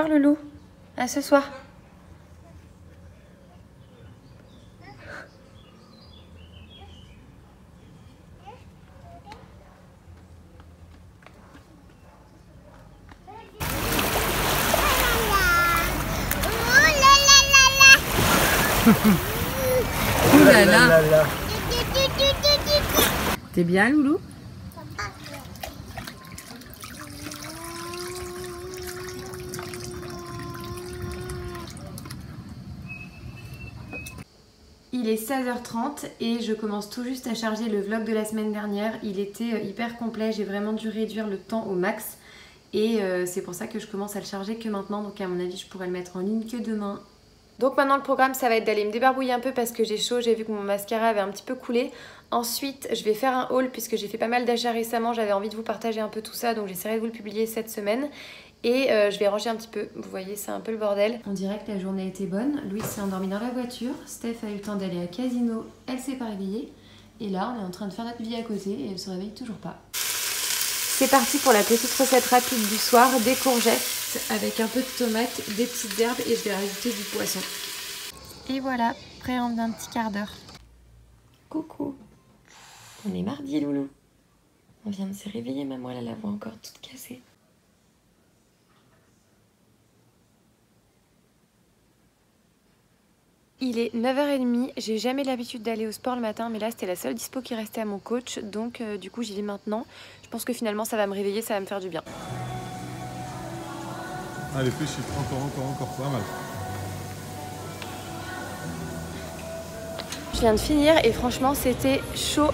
revoir Loulou. À ce soir. Ouh là là. T'es bien Loulou? Il est 16h30 et je commence tout juste à charger le vlog de la semaine dernière. Il était hyper complet, j'ai vraiment dû réduire le temps au max. Et c'est pour ça que je commence à le charger que maintenant. Donc à mon avis je pourrais le mettre en ligne que demain. Donc maintenant le programme ça va être d'aller me débarbouiller un peu parce que j'ai chaud. J'ai vu que mon mascara avait un petit peu coulé. Ensuite je vais faire un haul puisque j'ai fait pas mal d'achats récemment. J'avais envie de vous partager un peu tout ça. Donc j'essaierai de vous le publier cette semaine. Et je vais ranger un petit peu, vous voyez c'est un peu le bordel. On dirait que la journée était bonne, Louise s'est endormie dans la voiture, Steph a eu le temps d'aller à casino, elle s'est pas réveillée. Et là on est en train de faire notre vie à côté et elle se réveille toujours pas. C'est parti pour la petite recette rapide du soir, des courgettes avec un peu de tomates, des petites herbes et je vais rajouter du poisson. Et voilà, prêt en un petit quart d'heure. Coucou, on est mardi Loulou. On vient de se réveiller, maman elle a la voix encore toute cassée. Il est 9h30, j'ai jamais l'habitude d'aller au sport le matin, mais là c'était la seule dispo qui restait à mon coach, donc du coup j'y vais maintenant. Je pense que finalement ça va me réveiller, ça va me faire du bien. Ah les fiches, encore pas mal. Je viens de finir et franchement c'était chaud,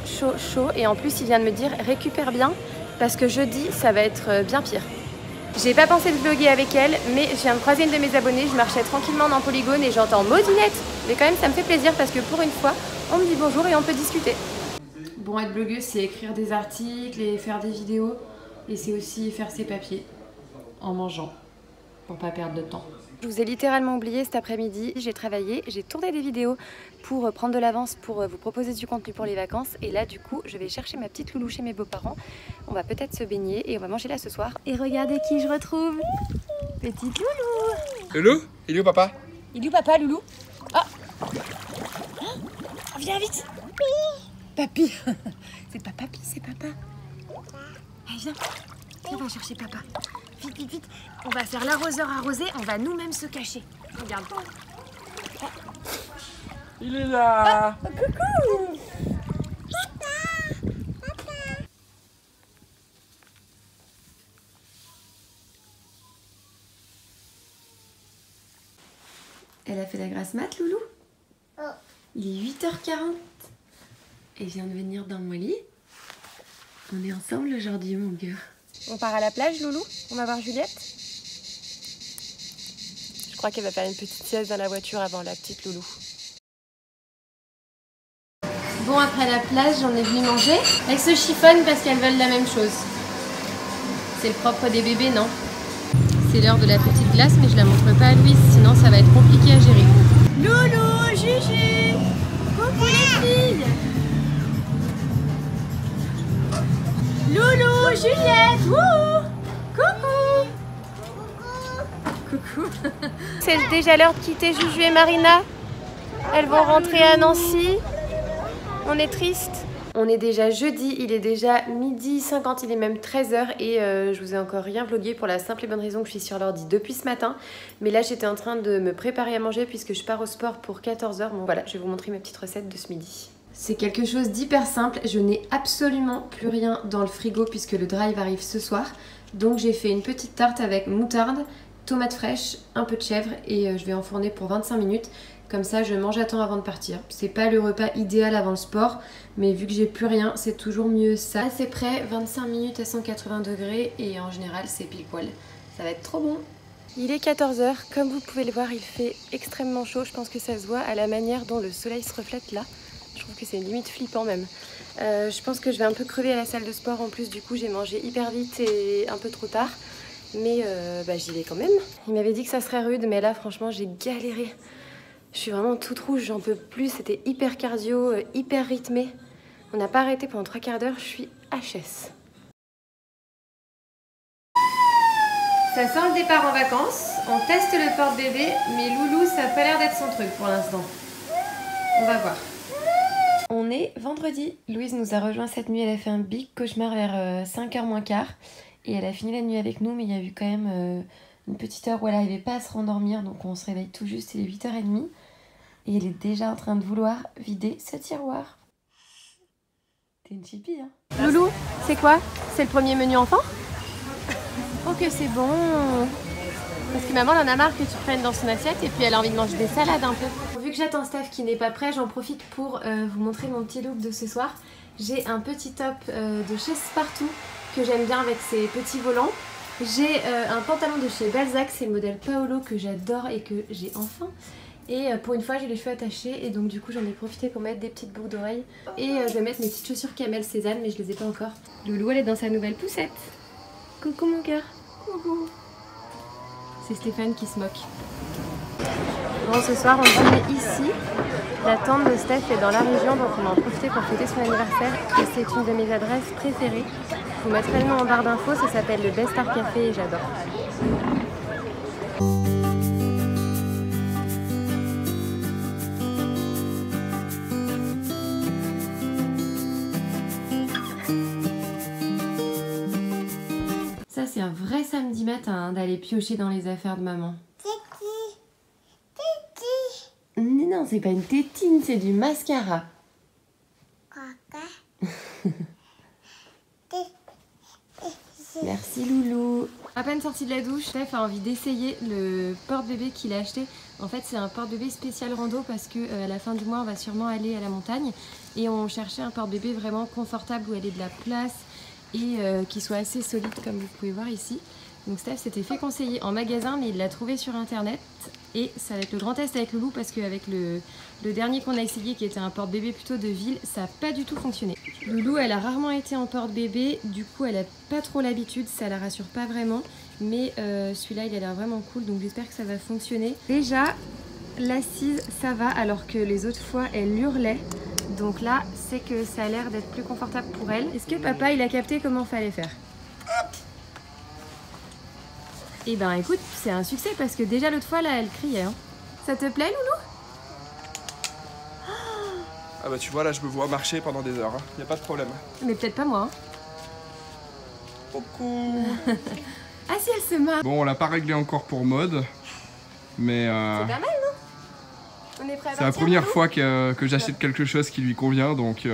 et en plus il vient de me dire récupère bien parce que jeudi ça va être bien pire. J'ai pas pensé de vlogger avec elle, mais je viens de croiser une de mes abonnées, je marchais tranquillement dans Polygone et j'entends Maudinette. Mais quand même ça me fait plaisir parce que pour une fois, on me dit bonjour et on peut discuter. Bon, être blogueuse c'est écrire des articles et faire des vidéos et c'est aussi faire ses papiers en mangeant pour pas perdre de temps. Je vous ai littéralement oublié cet après-midi, j'ai travaillé, j'ai tourné des vidéos pour prendre de l'avance pour vous proposer du contenu pour les vacances et là du coup je vais chercher ma petite Loulou chez mes beaux-parents. On va peut-être se baigner et on va manger là ce soir. Et regardez qui je retrouve, petite Loulou. Loulou, il est où papa? Il est où papa Loulou? Oh, viens vite. Papy. C'est pas papy, c'est papa. Allez viens, on va chercher papa. Vite, vite, vite. On va faire l'arroseur arrosé, on va nous-mêmes se cacher. Regarde. Il est là. Oh, coucou. Elle a fait la grasse mat, Loulou? Oh. Il est 8h40. Elle vient de venir dans mon lit. On est ensemble aujourd'hui, mon gars. On part à la plage, Loulou? On va voir Juliette? Je crois qu'elle va faire une petite sieste dans la voiture avant la petite Loulou. Bon, après la plage, j'en ai venu manger. Elles se chiffonnent parce qu'elles veulent la même chose. C'est le propre des bébés, non? C'est l'heure de la petite glace, mais je la montre pas à Louise, sinon ça va être compliqué à gérer. Loulou, Juju, coucou les filles. Loulou, Juliette, wouhou. Coucou. Coucou. C'est déjà l'heure de quitter Juju et Marina. Elles vont rentrer à Nancy. On est triste. On est déjà jeudi, il est déjà 12h50, il est même 13h et je vous ai encore rien vlogué pour la simple et bonne raison que je suis sur l'ordi depuis ce matin. Mais là j'étais en train de me préparer à manger puisque je pars au sport pour 14h. Bon voilà, je vais vous montrer ma petite recette de ce midi. C'est quelque chose d'hyper simple, je n'ai absolument plus rien dans le frigo puisque le drive arrive ce soir. Donc j'ai fait une petite tarte avec moutarde, tomates fraîches, un peu de chèvre et je vais enfourner pour 25 minutes. Comme ça, je mange à temps avant de partir. C'est pas le repas idéal avant le sport, mais vu que j'ai plus rien, c'est toujours mieux ça. Là, c'est prêt, 25 minutes à 180 degrés et en général, c'est pile poil. Ça va être trop bon. Il est 14h, comme vous pouvez le voir, il fait extrêmement chaud. Je pense que ça se voit à la manière dont le soleil se reflète là. Je trouve que c'est limite flippant même. Je pense que je vais un peu crever à la salle de sport. En plus, du coup, j'ai mangé hyper vite et un peu trop tard. Mais j'y vais quand même. Il m'avait dit que ça serait rude, mais là, franchement, j'ai galéré. Je suis vraiment toute rouge, j'en peux plus, c'était hyper cardio, hyper rythmé. On n'a pas arrêté pendant 3 quarts d'heure, je suis HS. Ça sent le départ en vacances. On teste le porte-bébé, mais Loulou, ça n'a pas l'air d'être son truc pour l'instant. On va voir. On est vendredi. Louise nous a rejoint cette nuit. Elle a fait un big cauchemar vers 5h moins quart. Et elle a fini la nuit avec nous, mais il y a eu quand même une petite heure où elle n'arrivait pas à se rendormir. Donc on se réveille tout juste, il est 8h30. Et elle est déjà en train de vouloir vider ce tiroir. T'es une chippie, hein. Loulou, c'est quoi? C'est le premier menu enfant? Oh que c'est bon! Parce que maman elle en a marre que tu prennes dans son assiette et puis elle a envie de manger des salades un peu. Vu que j'attends Steph qui n'est pas prêt, j'en profite pour vous montrer mon petit look de ce soir. J'ai un petit top de chez Spartoo que j'aime bien avec ses petits volants. J'ai un pantalon de chez Balzac, c'est le modèle Paolo que j'adore et que j'ai enfin. Et pour une fois j'ai les cheveux attachés et donc du coup j'en ai profité pour mettre des petites boucles d'oreilles. Et je vais mettre mes petites chaussures Camel Cézanne mais je les ai pas encore. Loulou elle est dans sa nouvelle poussette. Coucou mon cœur. Coucou. C'est Stéphane qui se moque. Bon ce soir on dîne ici. La tante de Steph est dans la région donc on va en profiter pour fêter son anniversaire. Et c'est une de mes adresses préférées. Je vous mettrai le nom en barre d'infos, ça s'appelle le Best Art Café et j'adore. Ça c'est un vrai samedi matin d'aller piocher dans les affaires de maman. Non, c'est pas une tétine, c'est du mascara. Merci Loulou. À peine sortie de la douche, Steph a envie d'essayer le porte-bébé qu'il a acheté. En fait, c'est un porte-bébé spécial rando parce que à la fin du mois, on va sûrement aller à la montagne et on cherchait un porte-bébé vraiment confortable où elle ait de la place et qui soit assez solide comme vous pouvez voir ici. Donc Steph s'était fait conseiller en magasin mais il l'a trouvé sur internet et ça va être le grand test avec Loulou parce qu'avec le dernier qu'on a essayé qui était un porte-bébé plutôt de ville, ça n'a pas du tout fonctionné. Loulou elle a rarement été en porte-bébé, du coup elle a pas trop l'habitude, ça la rassure pas vraiment, mais celui-là il a l'air vraiment cool donc j'espère que ça va fonctionner. Déjà l'assise ça va alors que les autres fois elle hurlait, donc là c'est que ça a l'air d'être plus confortable pour elle. Est-ce que papa il a capté comment fallait faire? Et ben écoute, c'est un succès parce que déjà l'autre fois là elle criait. Hein. Ça te plaît Loulou? Ah bah tu vois là je me vois marcher pendant des heures, hein. Y a pas de problème. Mais peut-être pas moi. Hein. Coucou. Ah si elle se marre. Bon, on l'a pas réglé encore pour mode, mais c'est pas mal non? On est prêt à c'est la première fois que j'achète quelque chose qui lui convient, donc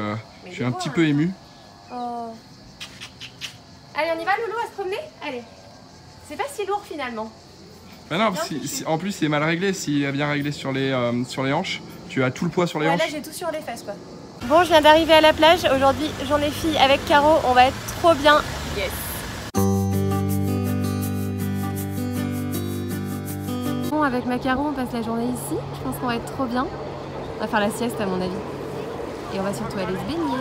je suis un petit peu ému. Oh. Allez on y va Loulou à se promener? Allez. C'est pas si lourd finalement. Bah non, en plus c'est mal réglé, s'il est bien réglé sur les hanches, tu as tout le poids sur les hanches. Là j'ai tout sur les fesses quoi. Bon je viens d'arriver à la plage, aujourd'hui journée fille avec Caro, on va être trop bien. Yes. Bon avec ma Caro on passe la journée ici, je pense qu'on va être trop bien. On va faire la sieste à mon avis. Et on va surtout aller se baigner.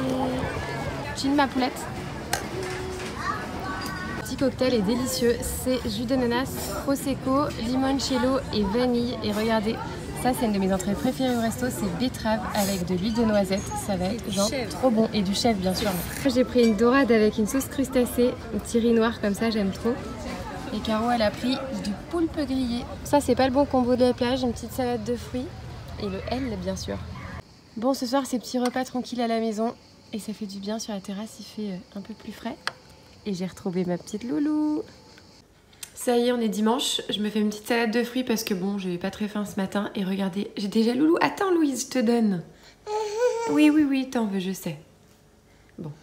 Chill ma poulette. Cocktail est délicieux, c'est jus d'ananas, prosecco, limoncello et vanille. Et regardez, ça c'est une de mes entrées préférées au resto, c'est betterave avec de l'huile de noisette, ça va être genre trop bon, et du chèvre bien sûr. J'ai pris une dorade avec une sauce crustacée, un petit riz noir comme ça, j'aime trop. Et Caro elle a pris du poulpe grillé. Ça c'est pas le bon combo de la plage, une petite salade de fruits et le L bien sûr. Bon ce soir c'est petit repas tranquille à la maison et ça fait du bien sur la terrasse, il fait un peu plus frais. Et j'ai retrouvé ma petite Loulou. Ça y est, on est dimanche. Je me fais une petite salade de fruits parce que bon, j'avais pas très faim ce matin. Et regardez, j'ai déjà Loulou. Attends Louise, je te donne. Oui, t'en veux, je sais. Bon.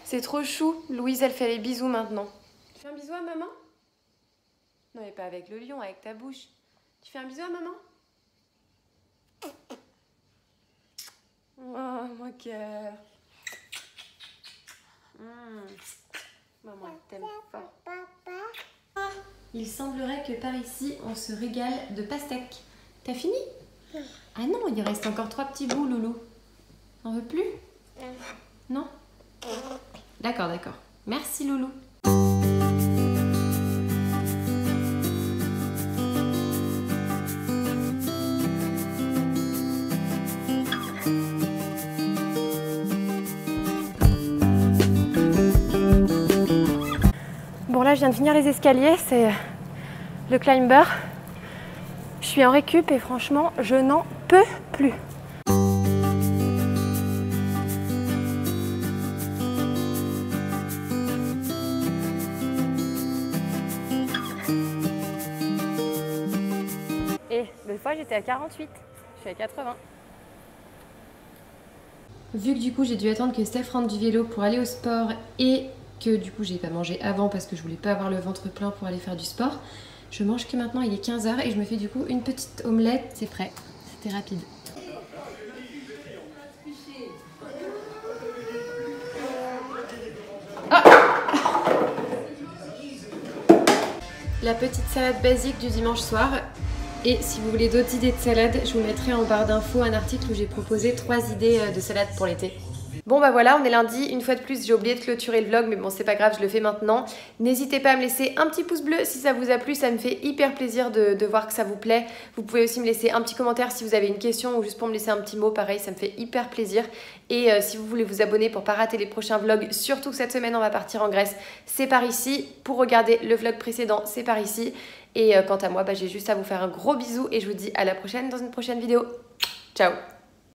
C'est trop chou. Louise, elle fait les bisous maintenant. Tu fais un bisou à maman? Non, mais pas avec le lion, avec ta bouche. Tu fais un bisou à maman? Oh, mon cœur. Maman elle t'aime fort. Il semblerait que par ici on se régale de pastèques. T'as fini? Ah non, il reste encore 3 petits bouts Loulou. T'en veux plus? Non? D'accord. Merci Loulou. Bon là je viens de finir les escaliers, c'est le climber. Je suis en récup et franchement je n'en peux plus. Et l'autre fois j'étais à 48, je suis à 80. Vu que du coup j'ai dû attendre que Steph rentre du vélo pour aller au sport et que du coup j'ai pas mangé avant parce que je voulais pas avoir le ventre plein pour aller faire du sport, je mange que maintenant, il est 15 h et je me fais du coup une petite omelette. C'est prêt, c'était rapide. Ah, la petite salade basique du dimanche soir. Et si vous voulez d'autres idées de salade, je vous mettrai en barre d'infos un article où j'ai proposé 3 idées de salade pour l'été. Bon bah voilà, on est lundi, une fois de plus j'ai oublié de clôturer le vlog mais bon c'est pas grave, je le fais maintenant. N'hésitez pas à me laisser un petit pouce bleu si ça vous a plu, ça me fait hyper plaisir de voir que ça vous plaît. Vous pouvez aussi me laisser un petit commentaire si vous avez une question ou juste pour me laisser un petit mot, pareil ça me fait hyper plaisir. Et si vous voulez vous abonner pour pas rater les prochains vlogs, surtout que cette semaine on va partir en Grèce, c'est par ici. Pour regarder le vlog précédent, c'est par ici. Et quant à moi, j'ai juste à vous faire un gros bisou et je vous dis à la prochaine dans une prochaine vidéo. Ciao!